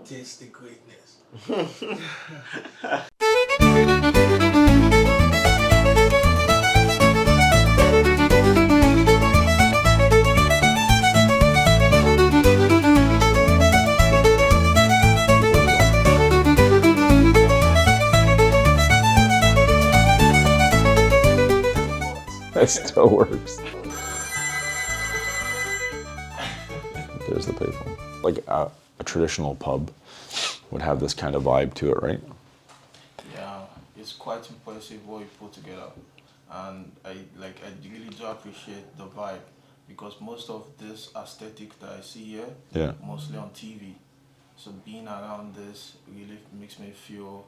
taste the greatness. It still works. There's the payphone. Like a traditional pub would have this kind of vibe to it, right? Yeah, it's quite impressive what you put together, and I really do appreciate the vibe because most of this aesthetic that I see here, Yeah. mostly on TV. So being around this really makes me feel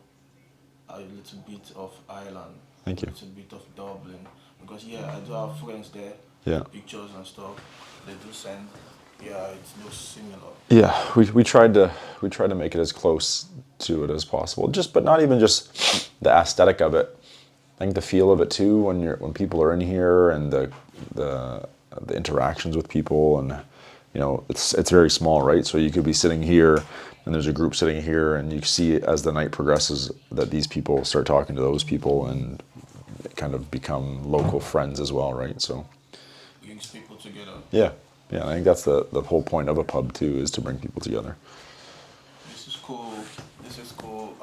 a little bit of Ireland, Thank a you. little bit of Dublin, because yeah, I do have friends there, Yeah. pictures and stuff. They do send. Yeah, it looks similar. Yeah, we tried to make it as close to it as possible. But not even just the aesthetic of it. I think the feel of it too when people are in here and the interactions with people, and it's very small, right? So you could be sitting here and there's a group sitting here, and you see as the night progresses that these people start talking to those people and kind of become local friends as well, right? So Brings people together. yeah, I think that's the whole point of a pub too, is to bring people together. This is cool. This is cool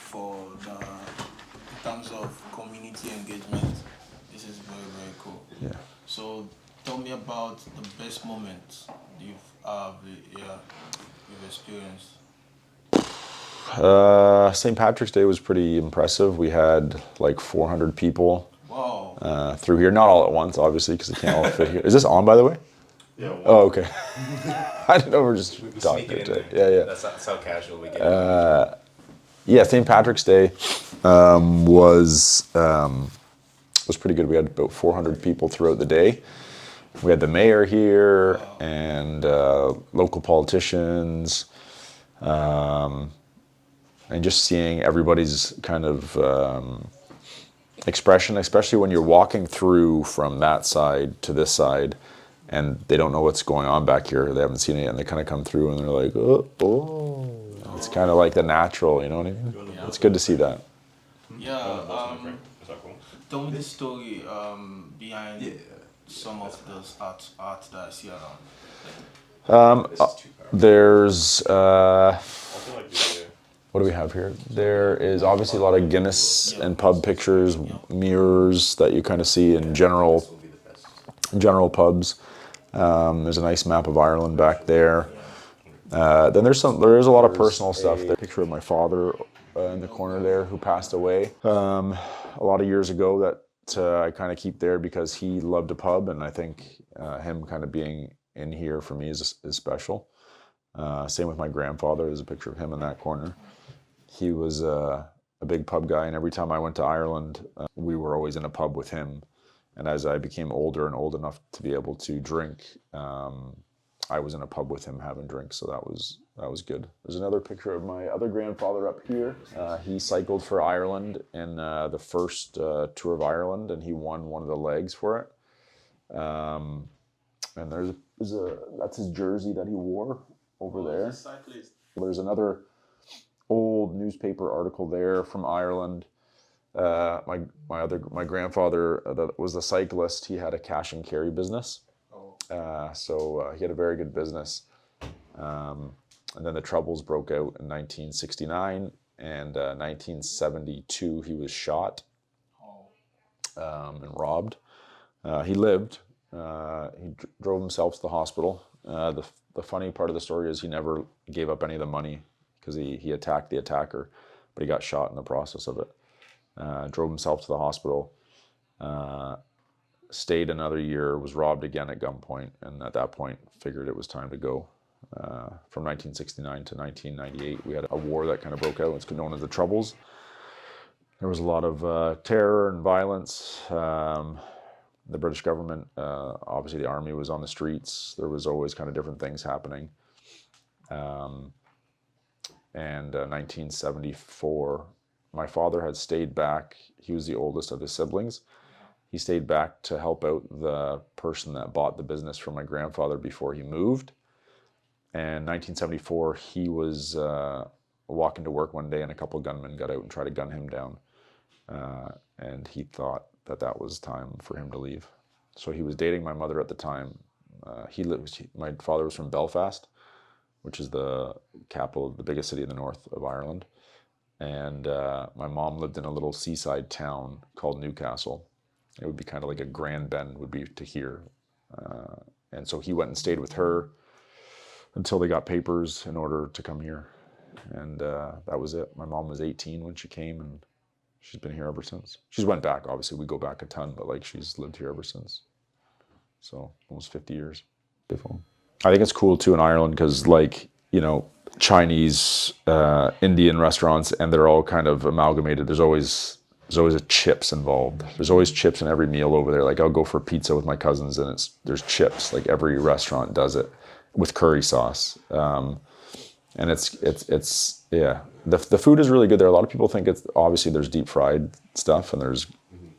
for in terms of community engagement. This is very, very cool. Yeah. So tell me about the best moments you've experienced. St. Patrick's Day was pretty impressive. We had like 400 people Wow. through here. Not all at once, obviously, because they can't all fit here. Is this on, by the way? Yeah. Oh, okay. I didn't know we're just talking. Sneak it in there. Yeah. That's how casual we get. Yeah, St. Patrick's Day was pretty good. We had about 400 people throughout the day. We had the mayor here and local politicians, and just seeing everybody's kind of expression, especially when you're walking through from that side to this side, and they don't know what's going on back here. They haven't seen it yet, and they kind of come through, and they're like, oh. It's kind of like the natural, you know what I mean? Yeah. It's good to see that. Yeah. Is that cool? Tell me the story behind some of those art that I see around. This is too powerful. There's, I feel like what do we have here? There is obviously a lot of Guinness and pub pictures, mirrors that you kind of see in this general will be the best. pubs. There's a nice map of Ireland back there. Then there is a lot of personal stuff. There's a picture of my father in the corner there who passed away a lot of years ago that I kind of keep there because he loved a pub, and I think him kind of being in here for me is special. Same with my grandfather. There's a picture of him in that corner. He was a big pub guy, and every time I went to Ireland, we were always in a pub with him. And as I became older and old enough to be able to drink, I was in a pub with him having drinks, so that was good. There's another picture of my other grandfather up here. He cycled for Ireland in the first tour of Ireland, and he won one of the legs for it. And that's his jersey that he wore over there. There's another old newspaper article there from Ireland. My grandfather that was the cyclist. He had a cash and carry business. So he had a very good business. And then the Troubles broke out in 1969, and 1972 he was shot and robbed. He lived. He drove himself to the hospital. The funny part of the story is he never gave up any of the money because he attacked the attacker, but he got shot in the process of it. Drove himself to the hospital. Stayed another year, was robbed again at gunpoint, and at that point figured it was time to go. From 1969 to 1998, we had a war that kind of broke out. It's known as the Troubles. There was a lot of terror and violence. The British government, obviously the army was on the streets. There was always kind of different things happening. And 1974, my father had stayed back. He was the oldest of his siblings. He stayed back to help out the person that bought the business from my grandfather before he moved. And 1974, he was walking to work one day, and a couple of gunmen got out and tried to gun him down. And he thought that that was time for him to leave. So he was dating my mother at the time. My father was from Belfast, which is the capital, the biggest city in the north of Ireland. And my mom lived in a little seaside town called Newcastle. It would be kind of like a Grand Bend would be to here. And so he went and stayed with her until they got papers in order to come here. And that was it. My mom was 18 when she came, and she's been here ever since. She's went back, obviously. We go back a ton, but like she's lived here ever since. So almost 50 years. I think it's cool too in Ireland because, like, you know, Chinese, Indian restaurants, and they're all kind of amalgamated. There's always a chips involved. There's always chips in every meal over there. Like I'll go for pizza with my cousins, and there's chips. Like every restaurant does it with curry sauce. And it's yeah. The food is really good there. A lot of people think it's obviously there's deep fried stuff and there's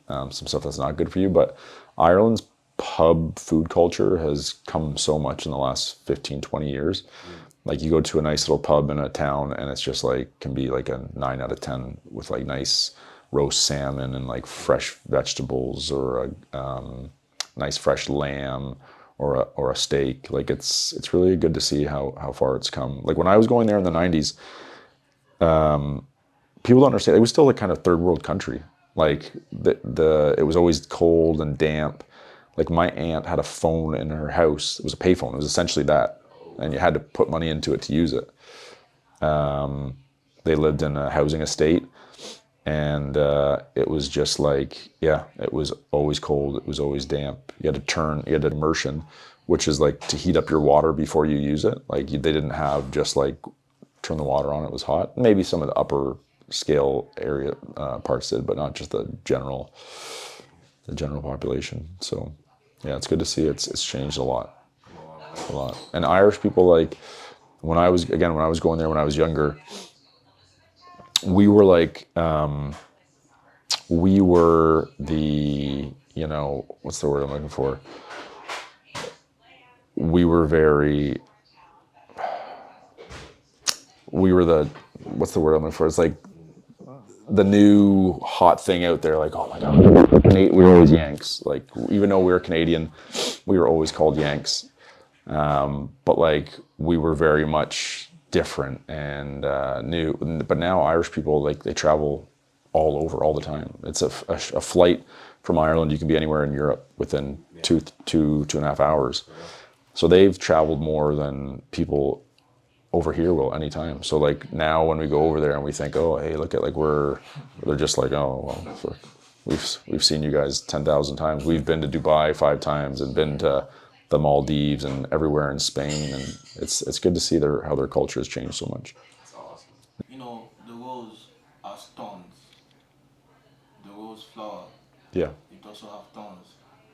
some stuff that's not good for you, but Ireland's pub food culture has come so much in the last 15, 20 years. Like you go to a nice little pub in a town and it's just like, can be like a 9 out of 10 with like nice roast salmon and like fresh vegetables or a nice fresh lamb or a steak. Like it's really good to see how far it's come. Like when I was going there in the 90s, people don't understand. It was still a kind of third world country. Like it was always cold and damp. Like my aunt had a phone in her house. It was a payphone. It was essentially that, and you had to put money into it to use it. They lived in a housing estate, and it was just like, yeah, it was always cold. It was always damp. You had immersion, which is like to heat up your water before you use it. Like they didn't have just like turn the water on, it was hot. Maybe some of the upper scale area parts did, but not just the general population. So yeah, it's good to see it's changed a lot. And Irish people, like when I was going there when I was younger, we were like we were the, you know, what's the word I'm looking for? We were the, what's the word I'm looking for? It's like the new hot thing out there. Like, oh my God, we were always Yanks. Like, even though we were Canadian, we were always called Yanks. But like, we were very much different and new. But now Irish people, like, they travel all over all the time. It's a flight from Ireland. You can be anywhere in Europe within two and a half hours. So they've traveled more than people over here will anytime. So like now when we go over there and we think, oh, hey, look at like they're just like, oh, well, we've seen you guys 10,000 times. We've been to Dubai 5 times and been to the Maldives and everywhere in Spain, and it's good to see how their culture has changed so much. That's awesome. You know, the rose has thorns. The rose flower, Yeah. it also has thorns.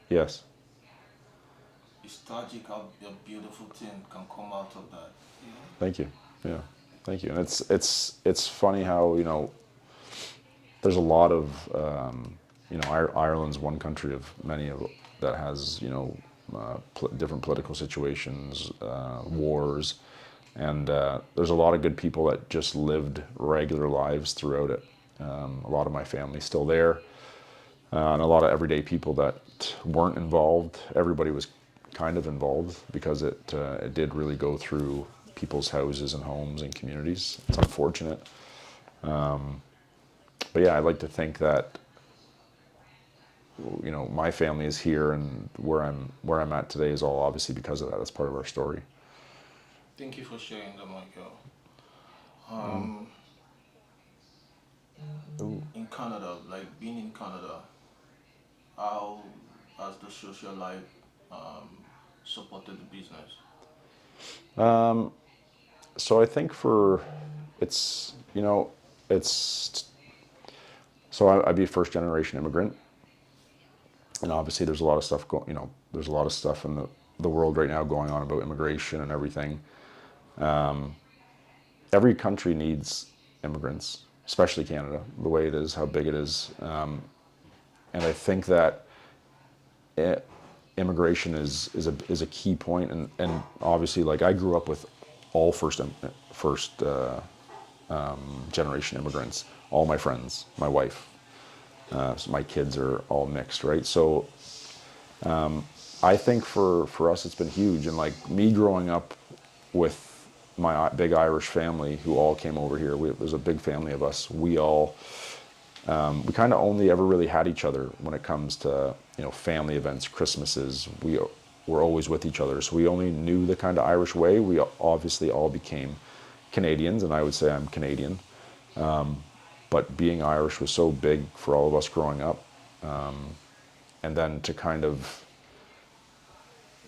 Yes. It's tragic how a beautiful thing can come out of that. You know? Thank you. Yeah. Thank you. And it's funny how, you know, there's a lot of, you know, Ireland's one country of many of that has, you know, different political situations, wars, and there's a lot of good people that just lived regular lives throughout it. A lot of my family's still there, and a lot of everyday people that weren't involved. Everybody was kind of involved because it did really go through people's houses and homes and communities. It's unfortunate, but yeah, I'd like to think that, you know, my family is here, and where I'm at today is all obviously because of that. That's part of our story. Thank you for sharing that, Michael. In Canada, like being in Canada, how has the social life supported the business? So I think so I'd be a first generation immigrant. And obviously there's a lot of stuff there's a lot of stuff in the world right now going on about immigration and everything. Every country needs immigrants, especially Canada, the way it is, how big it is. And I think that immigration is a key point. And obviously, like, I grew up with all first generation immigrants. All my friends, my wife, so my kids are all mixed, right? So I think for us it's been huge, and like me growing up with my big Irish family who all came over here. There's a big family of us. We all we kind of only ever really had each other when it comes to family events, Christmases. We were always with each other, so we only knew the kind of Irish way. We obviously all became Canadians, and I would say I'm Canadian. But being Irish was so big for all of us growing up, and then to kind of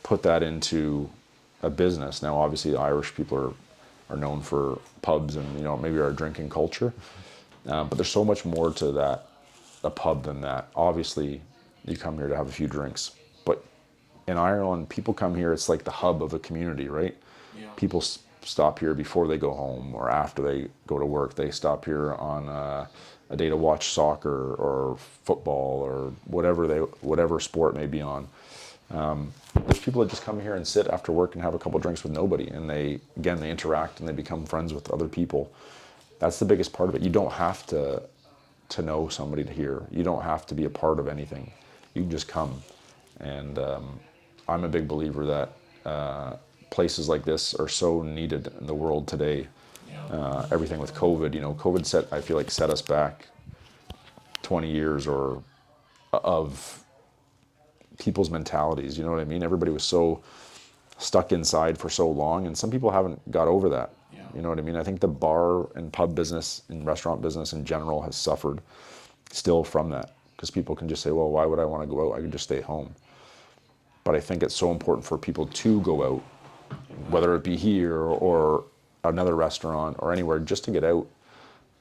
put that into a business. Now, obviously, the Irish people are known for pubs and maybe our drinking culture, but there's so much more to that, a pub, than that. Obviously, you come here to have a few drinks, but in Ireland, people come here. It's like the hub of a community, right? Yeah. People stop here before they go home or after they go to work. They stop here on a day to watch soccer or football or whatever sport may be on. There's people that just come here and sit after work and have a couple drinks with nobody, and they interact and they become friends with other people. That's the biggest part of it. You don't have to know somebody here. You don't have to be a part of anything. You can just come. And I'm a big believer that places like this are so needed in the world today. Yeah. Everything with COVID, COVID I feel like set us back 20 years or of people's mentalities. You know what I mean? Everybody was so stuck inside for so long, and some people haven't got over that. Yeah. You know what I mean? I think the bar and pub business and restaurant business in general has suffered still from that, because people can just say, well, why would I want to go out? I can just stay home. But I think it's so important for people to go out, whether it be here or another restaurant or anywhere, just to get out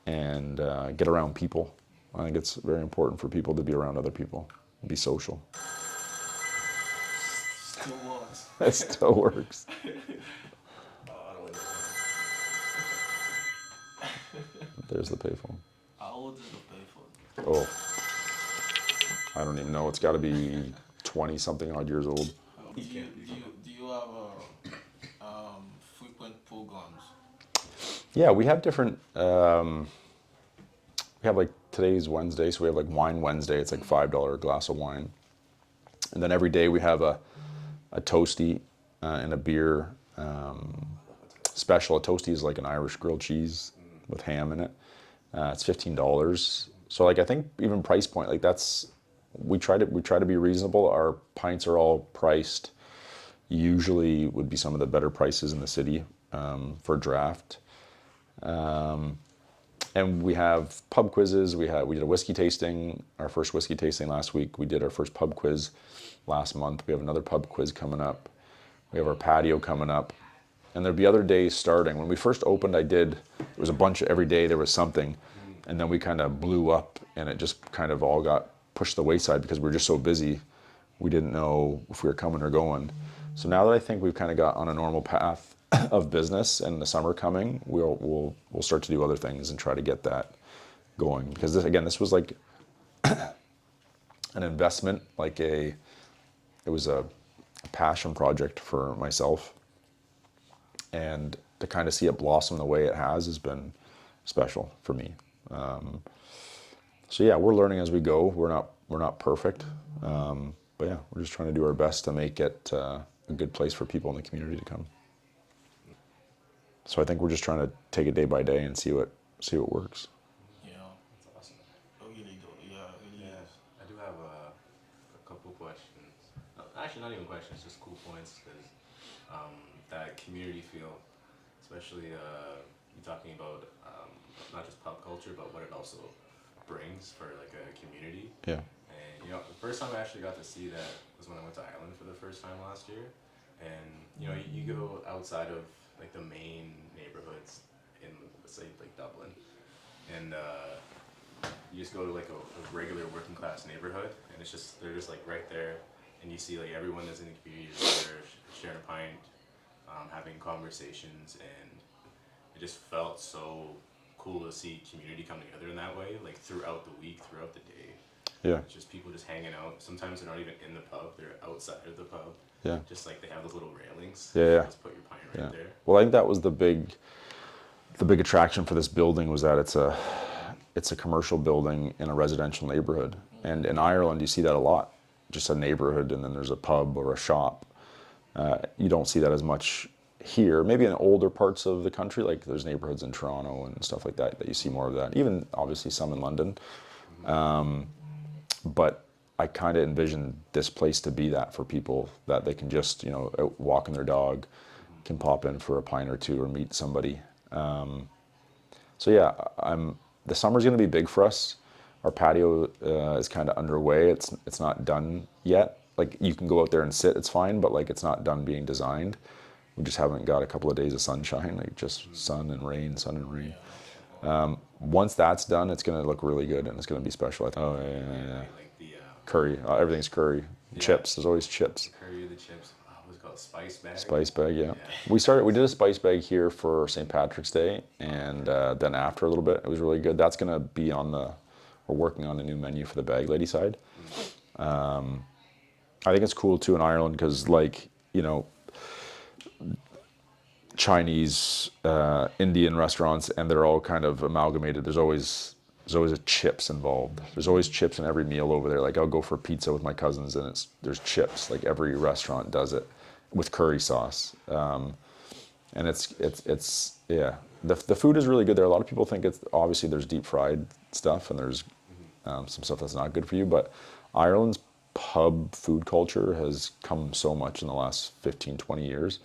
and get around people. I think it's very important for people to be around other people, be social. Still works. It still works. There's the payphone. How old is the payphone? Oh, I don't even know. It's got to be 20 something odd years old. Do you have frequent programs? Yeah, we have different. We have like today's Wednesday, so we have like Wine Wednesday. It's like $5 a glass of wine, and then every day we have a toasty and a beer special. A toasty is like an Irish grilled cheese with ham in it. It's $15. So like I think even price point, like that's we try to be reasonable. Our pints are all priced. Usually would be some of the better prices in the city for draft. And we have pub quizzes. We did a whiskey tasting, our first whiskey tasting last week. We did our first pub quiz last month. We have another pub quiz coming up. We have our patio coming up. And there'll be other days starting. When we first opened, it was a bunch of every day there was something. And then we kind of blew up, and it just kind of all got pushed to the wayside because we were just so busy. We didn't know if we were coming or going. So now that I think we've kind of got on a normal path of business and the summer coming, we'll start to do other things and try to get that going. Because this was like an investment, it was a passion project for myself. And to kind of see it blossom the way it has been special for me. So yeah, we're learning as we go. We're not perfect, but yeah, we're just trying to do our best to make it a good place for people in the community to come. So I think we're just trying to take it day by day and see what works. Yeah. That's awesome. Really do. Yeah, really is. I do have a couple questions. No, actually, not even questions, just cool points, because that community feel, especially you talking about not just pub culture, but what it also brings for like a community. Yeah. And the first time I actually got to see that was when I went to Ireland for the first time last year. And you go outside of like the main neighborhoods in, let's say, like Dublin, and you just go to like a regular working class neighborhood, and they're just like right there, and you see like everyone that's in the community is there sharing a pint, having conversations, and it just felt so cool to see community come together in that way, like throughout the week, throughout the day. Yeah. It's just people just hanging out. Sometimes they're not even in the pub; they're outside of the pub, Yeah. Just like they have those little railings. Yeah. Just put your pint right Yeah. there. Well, I think that was the big attraction for this building was that it's a commercial building in a residential neighborhood. And in Ireland, you see that a lot. Just a neighborhood, and then there's a pub or a shop. You don't see that as much here. Maybe in older parts of the country, like there's neighborhoods in Toronto and stuff like that, that you see more of that. Even obviously some in London. But I kind of envision this place to be that for people, that they can just, out walking their dog, can pop in for a pint or two or meet somebody. So yeah, the summer's going to be big for us. Our patio is kind of underway. It's not done yet. Like you can go out there and sit, it's fine, but like it's not done being designed. We just haven't got a couple of days of sunshine, like just sun and rain, sun and rain. Once that's done, it's going to look really good and it's going to be special. Oh yeah. Like the Curry, everything's curry. Yeah. Chips, there's always chips. curry, the chips. What's it called? Spice bag. Spice bag, yeah. We did a spice bag here for St. Patrick's Day, and then after a little bit, it was really good. That's gonna be we're working on a new menu for the bag lady side. I think it's cool too in Ireland because, like, Chinese, Indian restaurants, and they're all kind of amalgamated. There's always a chips involved. There's always chips in every meal over there. Like I'll go for pizza with my cousins, and there's chips. Like every restaurant does it with curry sauce, and it's yeah. The food is really good there. A lot of people think it's obviously there's deep fried stuff and there's some stuff that's not good for you, but Ireland's pub food culture has come so much in the last 15, 20 years.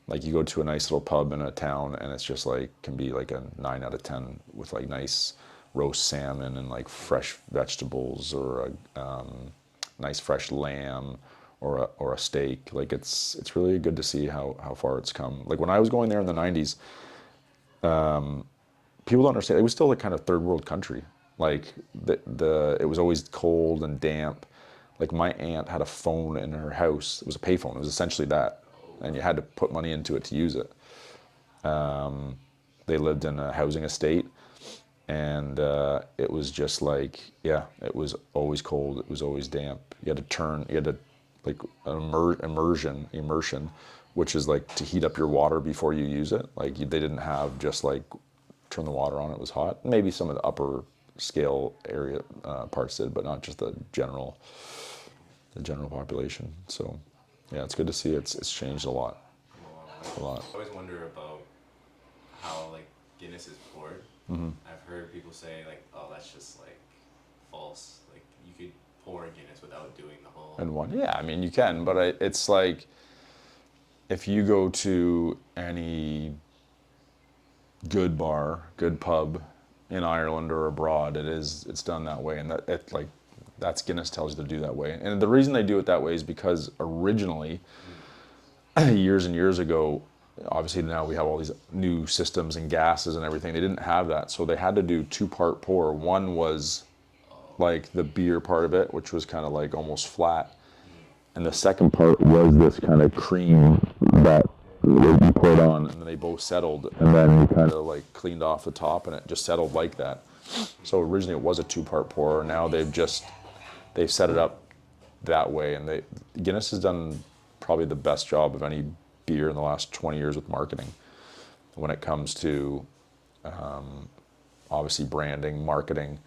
Like you go to a nice little pub in a town and it's just like, can be like a 9 out of 10 with like nice roast salmon and like fresh vegetables or a nice fresh lamb or a steak. Like it's really good to see how far it's come. Like when I was going there in the 90s, people don't understand. It was still a kind of third world country. Like it was always cold and damp. Like my aunt had a phone in her house. It was a payphone. It was essentially that, and you had to put money into it to use it. They lived in a housing estate, and it was just like, yeah, it was always cold. It was always damp. You had to like immersion, which is like to heat up your water before you use it. Like they didn't have just like turn the water on, it was hot. Maybe some of the upper scale area parts did, but not just the general population. So yeah, it's good to see it's changed a lot. A lot. I always wonder about how like Guinness is poured. Mm-hmm. I've heard people say like, oh, that's just like false. Like you could pour a Guinness without doing the whole. And one, yeah, I mean you can, but it's like if you go to any good bar, good pub in Ireland or abroad, it's done that way, and that's Guinness tells you to do that way. And the reason they do it that way is because originally, years and years ago, obviously now we have all these new systems and gases and everything. They didn't have that, so they had to do 2-part pour. One was like the beer part of it, which was kind of like almost flat, and the second part was this kind of cream that you poured on, and then they both settled, and then you kind of like cleaned off the top, and it just settled like that. So originally it was a 2-part pour. Now they've set it up that way, and Guinness has done probably the best job of any beer in the last 20 years with marketing when it comes to obviously branding, marketing,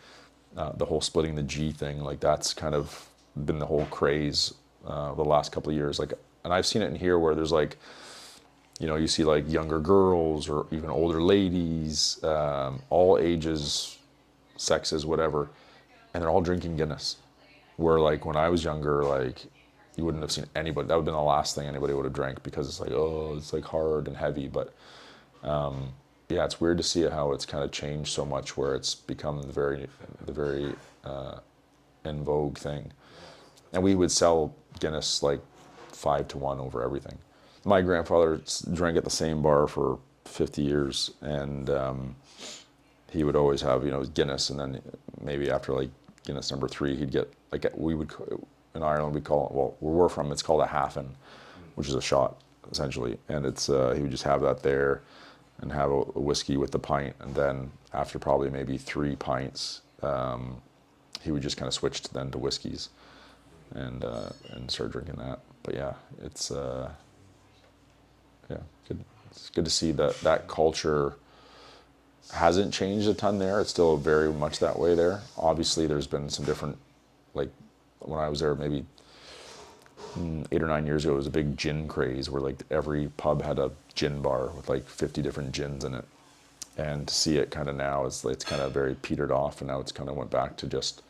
the whole splitting the G thing. Like that's kind of been the whole craze the last couple of years. Like, and I've seen it in here where there's like, you see like younger girls or even older ladies, all ages, sexes, whatever, and they're all drinking Guinness. Where like when I was younger, like you wouldn't have seen anybody. That would have been the last thing anybody would have drank because it's like, oh, it's like hard and heavy. But yeah, it's weird to see how it's kind of changed so much where it's become the very in vogue thing. And we would sell Guinness like 5-1 over everything. My grandfather drank at the same bar for 50 years, and he would always have, Guinness, and then maybe after like Guinness number 3, he'd get like in Ireland we call it, well, where we're from, it's called a halfin, which is a shot essentially, and it's he would just have that there and have a whiskey with the pint, and then after probably maybe 3 pints, he would just kind of switch to whiskeys and start drinking that. But yeah, yeah, good. It's good to see that that culture hasn't changed a ton there. It's still very much that way there. Obviously, there's been some different, like when I was there maybe 8 or 9 years ago, it was a big gin craze where like every pub had a gin bar with like 50 different gins in it. And to see it kind of now is it's kind of very petered off, and now it's kind of went back to just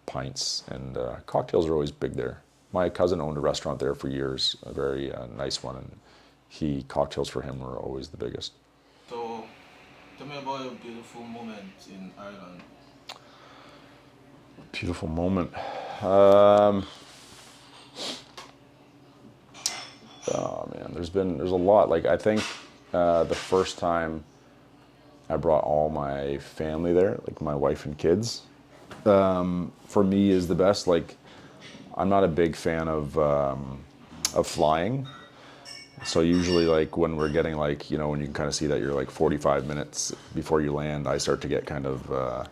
pints, and cocktails are always big there. My cousin owned a restaurant there for years, a very nice one, and cocktails for him were always the biggest. So, tell me about a beautiful moment in Ireland. Beautiful moment. Oh man, there's a lot. Like I think the first time I brought all my family there, like my wife and kids, for me is the best. Like I'm not a big fan of flying. So usually like when we're getting like, when you can kind of see that you're like 45 minutes before you land, I start to get kind of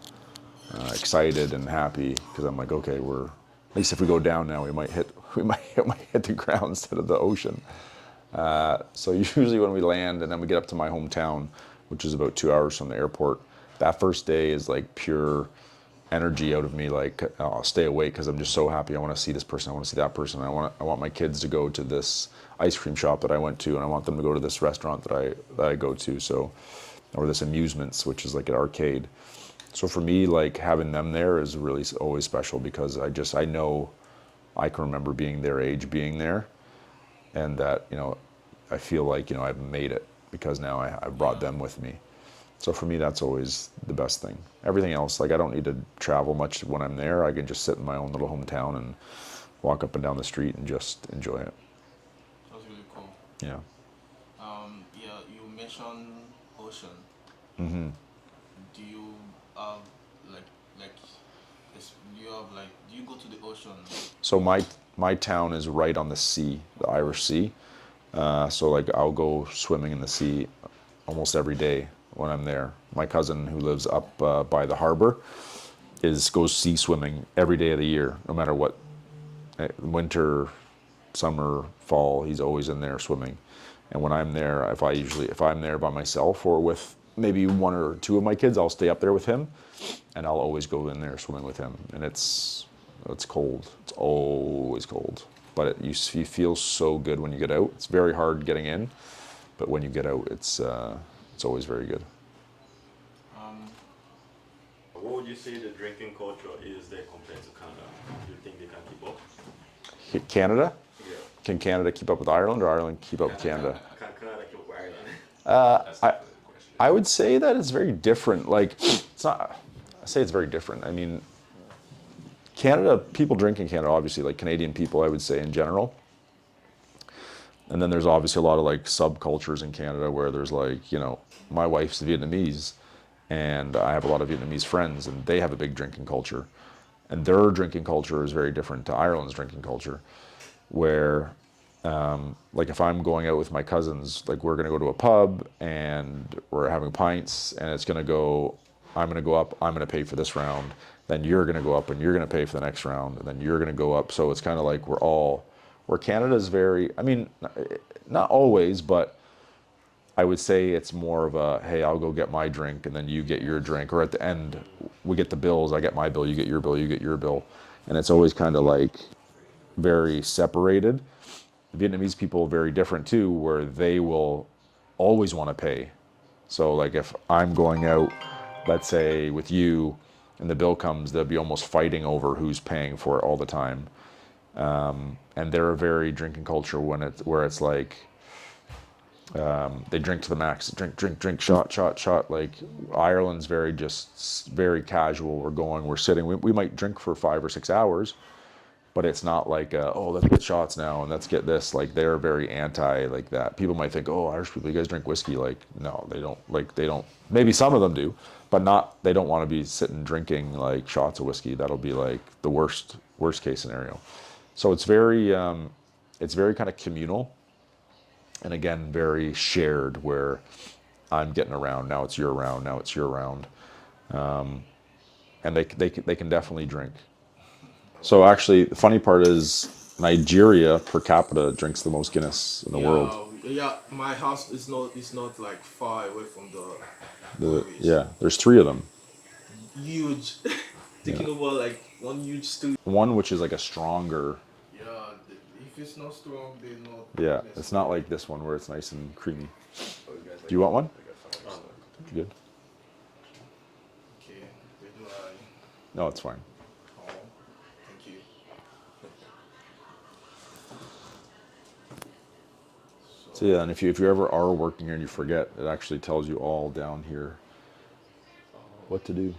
excited and happy because I'm like, okay, at least if we go down now, we might hit the ground instead of the ocean. So usually when we land and then we get up to my hometown, which is about 2 hours from the airport, that first day is like pure energy out of me. Like I'll stay awake because I'm just so happy. I want to see this person. I want to see that person. I want my kids to go to this ice cream shop that I went to, and I want them to go to this restaurant that I go to. So, or this amusements, which is like an arcade. So for me, like having them there is really always special because I know I can remember being their age, being there, and that I feel like I've made it because now I brought them with me. So for me, that's always the best thing. Everything else, like I don't need to travel much when I'm there. I can just sit in my own little hometown and walk up and down the street and just enjoy it. That's really cool. Yeah. Yeah, you mentioned ocean. Mm-hmm. Do you have like do you go to the ocean? So my town is right on the sea, the Irish Sea. So like I'll go swimming in the sea almost every day when I'm there. My cousin who lives up by the harbor goes sea swimming every day of the year, no matter what, winter, summer, fall. He's always in there swimming. And when I'm there, if I'm there by myself or with maybe one or two of my kids, I'll stay up there with him, and I'll always go in there swimming with him. And it's cold. It's always cold, but you feel so good when you get out. It's very hard getting in, but when you get out, it's always very good. What would you say the drinking culture is there compared to Canada? Do you think they can keep up? Canada? Yeah. Can Canada keep up with Ireland, or Ireland keep up with Canada? Can Canada keep up with Ireland? That's definitely the question. I would say that it's very different. Like, it's not. I say it's very different. I mean, Canada, people drink in Canada, obviously, like Canadian people, I would say in general. And then there's obviously a lot of like subcultures in Canada where there's like, my wife's Vietnamese, and I have a lot of Vietnamese friends, and they have a big drinking culture. And their drinking culture is very different to Ireland's drinking culture, where like if I'm going out with my cousins, like we're gonna go to a pub and we're having pints, and I'm gonna go up, I'm gonna pay for this round, then you're gonna go up and you're gonna pay for the next round, and then you're gonna go up. So it's kind of like where Canada's very, I mean, not always, but I would say it's more of a, hey, I'll go get my drink and then you get your drink, or at the end we get the bills, I get my bill, you get your bill, you get your bill, and it's always kind of like very separated. Vietnamese people are very different too, where they will always want to pay. So like if I'm going out, let's say with you, and the bill comes, they'll be almost fighting over who's paying for it all the time. And they're a very drinking culture where it's like they drink to the max, drink, shot. Like Ireland's very casual. We're sitting. We might drink for 5 or 6 hours, but it's not like let's get shots now and let's get this. Like they're very anti like that. People might think, oh, Irish people, you guys drink whiskey. Like no, they don't. Like they don't. Maybe some of them do, but not. They don't want to be sitting drinking like shots of whiskey. That'll be like the worst case scenario. So it's very kind of communal, and again, very shared, where I'm getting around, now it's your round, now it's your round. And they can definitely drink. So actually, the funny part is, Nigeria per capita drinks the most Guinness in the world. Yeah, my house is not like far away from the breweries. Yeah, there's 3 of them. Huge. Taking over like one huge studio. One which is like a stronger. Yeah, if it's not strong, they're not. Yeah, it's not like this one where it's nice and creamy. Oh, you guys Do you want one? like a phone? Good. Okay, where do I? No, it's fine. Oh, thank you. So yeah, and if you ever are working here and you forget, it actually tells you all down here what to do.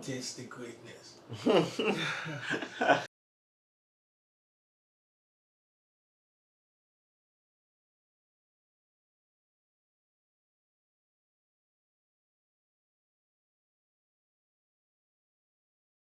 Taste the greatness.